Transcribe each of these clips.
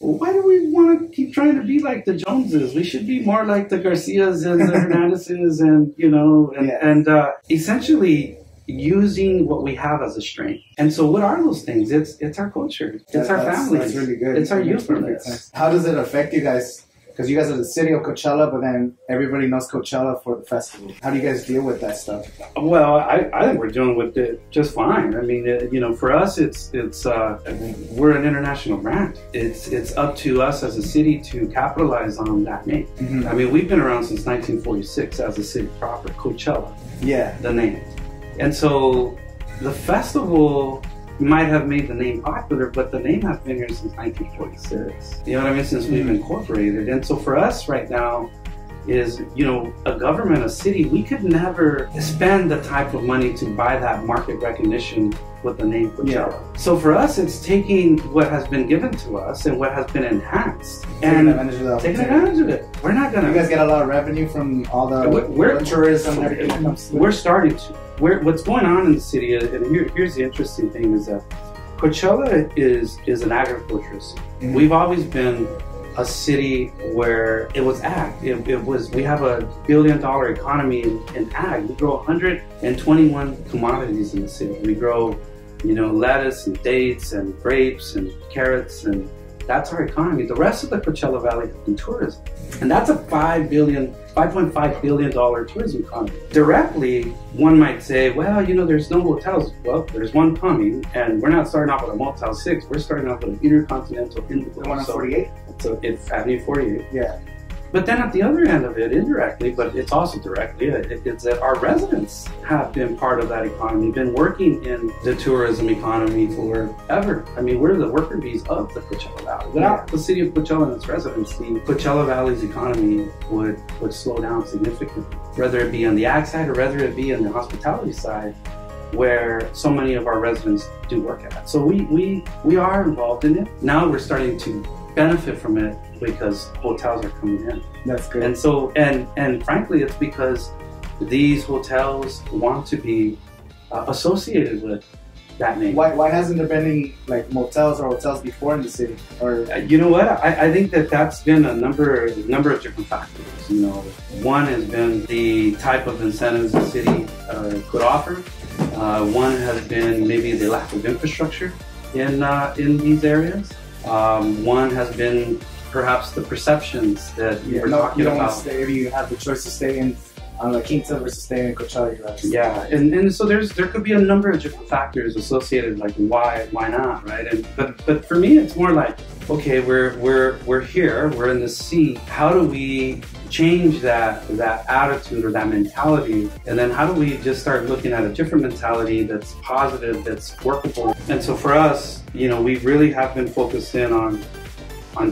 why do we want to keep trying to be like the Joneses? We should be more like the Garcias and the Hernandezes, and essentially using what we have as a strength. And so what are those things? It's our culture. It's our families. That's really good. It's our youthfulness. How does it affect you guys? Because you guys are the city of Coachella, but then everybody knows Coachella for the festival. How do you guys deal with that stuff? Well, I think we're dealing with it just fine. I mean, for us, it's we're an international brand. It's up to us as a city to capitalize on that name. Mm-hmm. I mean, we've been around since 1946 as a city proper, Coachella. Yeah, the name. And so the festival might have made the name popular, but the name has been here since 1946. You know what I mean? Since we've incorporated. And so for us right now is, a government, a city, we could never spend the type of money to buy that market recognition with the name Coachella. Yeah. So for us, it's taking what has been given to us and what has been enhanced and taking advantage of it. We're not gonna. You guys get a lot of revenue from all the tourism and everything that comes through. We're starting to. What's going on in the city, and here's the interesting thing, is that Coachella is an agricultural city. Mm-hmm. We've always been a city where it was ag. We have a $1 billion economy in ag. We grow 121 commodities in the city. We grow, lettuce and dates and grapes and carrots, and that's our economy. The rest of the Coachella Valley is in tourism. And that's a $5.5 billion tourism economy. Directly, one might say, well, there's no hotels. Well, there's one coming, and we're not starting off with a Motel 6. We're starting off with an Intercontinental Indio. The one on 48? So it's Avenue 48. Yeah. But then at the other end of it, indirectly, but it's also directly, it's that our residents have been part of that economy, been working in the tourism economy forever. I mean, we're the worker bees of the Coachella Valley. Without the city of Coachella and its residents, the Coachella Valley's economy would slow down significantly, whether it be on the ag side or whether it be on the hospitality side, where so many of our residents do work at. So we are involved in it. Now we're starting to benefit from it because hotels are coming in. That's good. And so, and frankly, it's because these hotels want to be associated with that name. Why hasn't there been any motels or hotels before in the city? Or you know what? I think that's been a number of different factors. One has been the type of incentives the city could offer. One has been maybe the lack of infrastructure in these areas. One has been perhaps the perceptions that you were talking about. Want to stay, if you have the choice to stay in La Quinta versus stay in Coachella, you're right. Yeah, and so there could be a number of different factors associated, like why not, right? But for me, it's more like, okay, we're here, we're in the sea. How do we change that attitude or that mentality, and then how do we just start looking at a different mentality that's positive, that's workable? And so for us, we really have been focused in on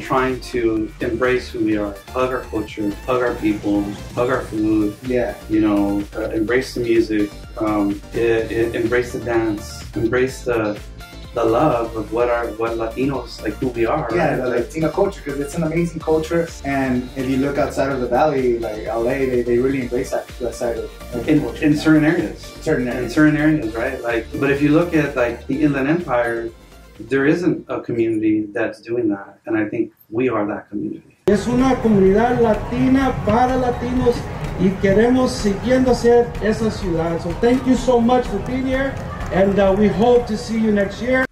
trying to embrace who we are, hug our culture, hug our people, hug our food. Yeah. Embrace the music, embrace the dance, embrace the love of what Latinos, like who we are. Yeah, right? The Latino culture, because it's an amazing culture. And if you look outside of the valley, like LA, they really embrace that side of the culture. In certain areas. In certain areas, right? But if you look at the Inland Empire, there isn't a community that's doing that, and I think we are that community. Es una comunidad latina para latinos y queremos siguiendo ser esa ciudad. So thank you so much for being here, and we hope to see you next year.